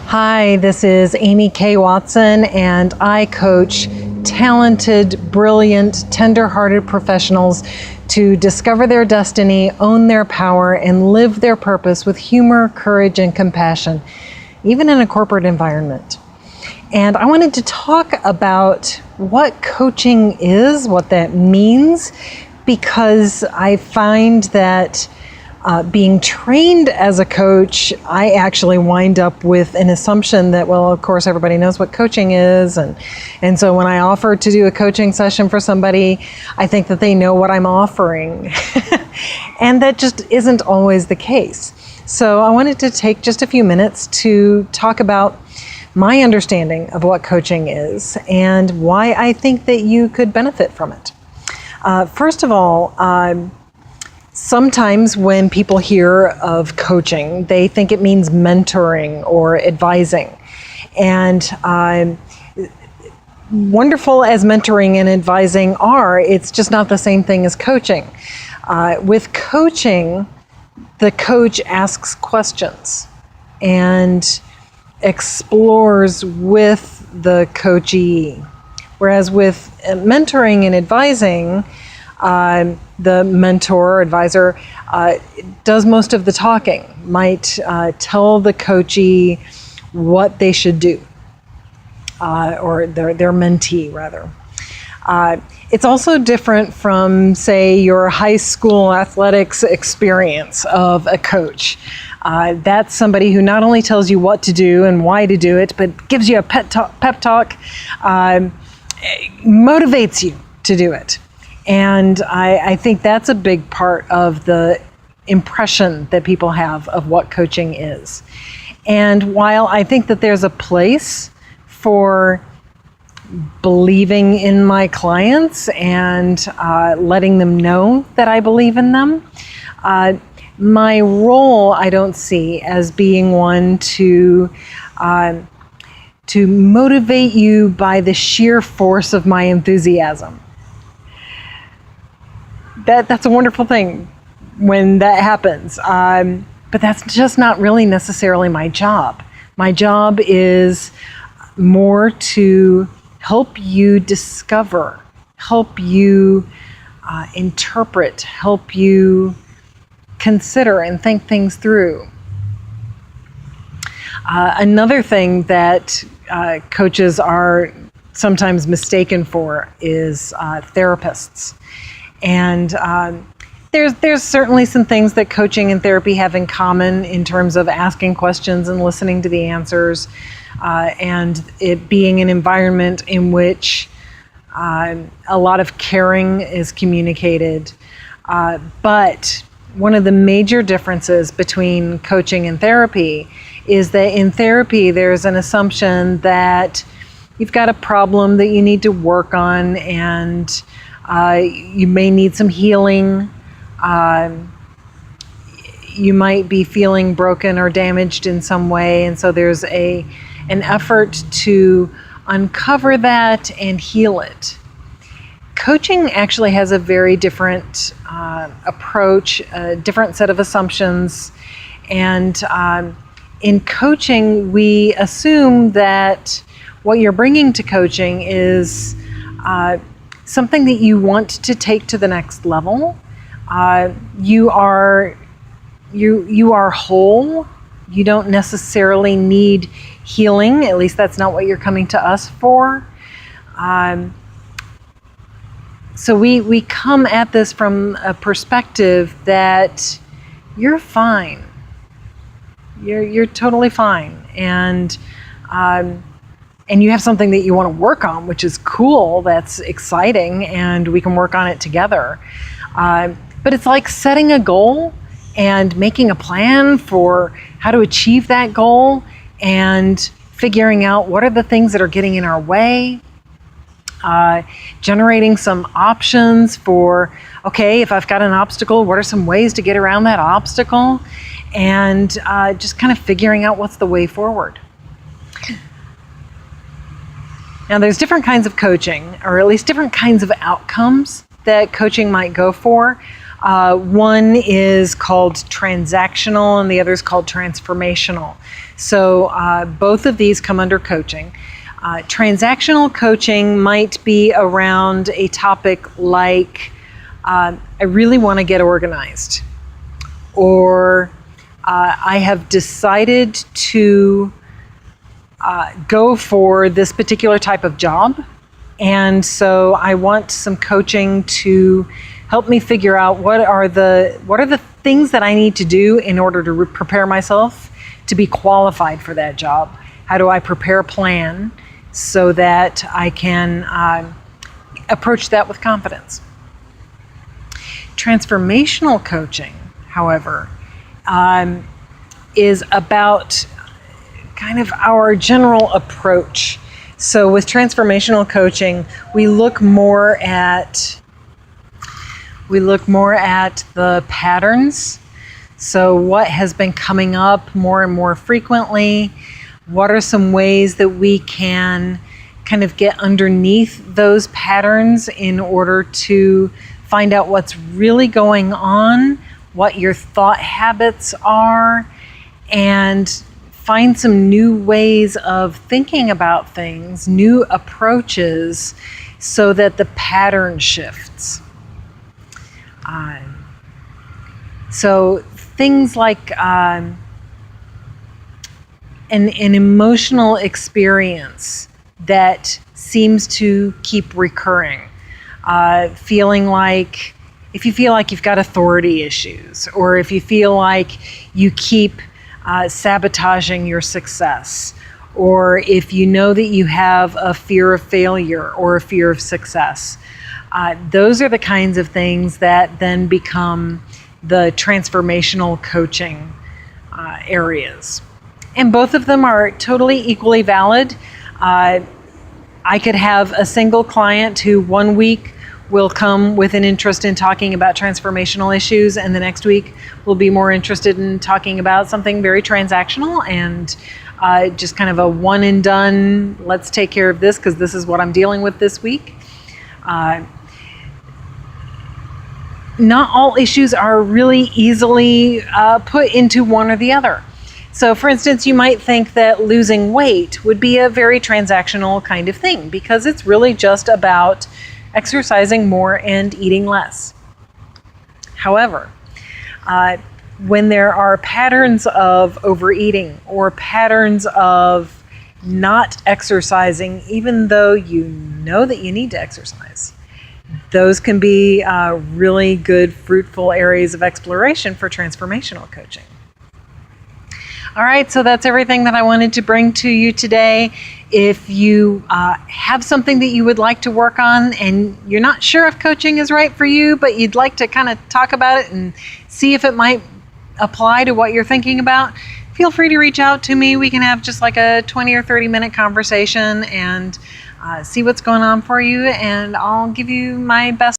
Hi, this is Amy K. Watson, and I coach talented, brilliant, tender-hearted professionals to discover their destiny, own their power, and live their purpose with humor, courage, and compassion, even in a corporate environment. And I wanted to talk about what coaching is, what that means, because I find that being trained as a coach, I actually wind up with an assumption that, well, of course, everybody knows what coaching is. And so when I offer to do a coaching session for somebody, I think that they know what I'm offering. And that just isn't always the case. So I wanted to take just a few minutes to talk about my understanding of what coaching is and why I think that you could benefit from it. First of all, sometimes when people hear of coaching, they think it means mentoring or advising. And wonderful as mentoring and advising are, it's just not the same thing as coaching. With coaching, the coach asks questions and explores with the coachee. Whereas with mentoring and advising, the mentor or advisor does most of the talking, might tell the coachee what they should do, or their mentee rather. It's also different from, say, your high school athletics experience of a coach. That's somebody who not only tells you what to do and why to do it, but gives you a pep talk, motivates you to do it. And I think that's a big part of the impression that people have of what coaching is. And while I think that there's a place for believing in my clients and letting them know that I believe in them, my role I don't see as being one to motivate you by the sheer force of my enthusiasm. That's a wonderful thing when that happens, but that's just not really necessarily my job. My job is more to help you discover, help you interpret, help you consider and think things through. Another thing that coaches are sometimes mistaken for is therapists. And there's certainly some things that coaching and therapy have in common in terms of asking questions and listening to the answers, and it being an environment in which a lot of caring is communicated. But one of the major differences between coaching and therapy is that in therapy there's an assumption that you've got a problem that you need to work on, and you may need some healing. You might be feeling broken or damaged in some way, and so there's an effort to uncover that and heal it. Coaching actually has a very different approach, a different set of assumptions, and in coaching we assume that what you're bringing to coaching is something that you want to take to the next level. You are whole. You don't necessarily need healing. At least that's not what you're coming to us for. So we come at this from a perspective that you're fine. You're totally fine, and you have something that you want to work on, which is cool, that's exciting, and we can work on it together. But it's like setting a goal and making a plan for how to achieve that goal and figuring out what are the things that are getting in our way, generating some options for, okay, if I've got an obstacle, what are some ways to get around that obstacle, and just kind of figuring out what's the way forward. Now, there's different kinds of coaching, or at least different kinds of outcomes that coaching might go for. One is called transactional and the other is called transformational. So both of these come under coaching. Transactional coaching might be around a topic like, I really want to get organized, or I have decided to go for this particular type of job, and so I want some coaching to help me figure out what are the things that I need to do in order to prepare myself to be qualified for that job. How do I prepare a plan so that I can approach that with confidence? Transformational coaching, however, is about kind of our general approach. So with transformational coaching, we look more at the patterns. So what has been coming up more and more frequently? What are some ways that we can kind of get underneath those patterns in order to find out what's really going on, what your thought habits are, and find some new ways of thinking about things, new approaches, so that the pattern shifts. So things like an emotional experience that seems to keep recurring. Feeling like, if you feel like you've got authority issues, or if you feel like you keep sabotaging your success, or if you know that you have a fear of failure or a fear of success, those are the kinds of things that then become the transformational coaching areas. And both of them are totally equally valid. I could have a single client who 1 week will come with an interest in talking about transformational issues, and the next week will be more interested in talking about something very transactional and just kind of a one and done, let's take care of this because this is what I'm dealing with this week. Not all issues are really easily put into one or the other. So for instance, you might think that losing weight would be a very transactional kind of thing because it's really just about exercising more and eating less. However, when there are patterns of overeating or patterns of not exercising, even though you know that you need to exercise, those can be really good, fruitful areas of exploration for transformational coaching. All right, so that's everything that I wanted to bring to you today. If you have something that you would like to work on and you're not sure if coaching is right for you, but you'd like to kind of talk about it and see if it might apply to what you're thinking about, feel free to reach out to me. We can have just like a 20 or 30 minute conversation and see what's going on for you, and I'll give you my best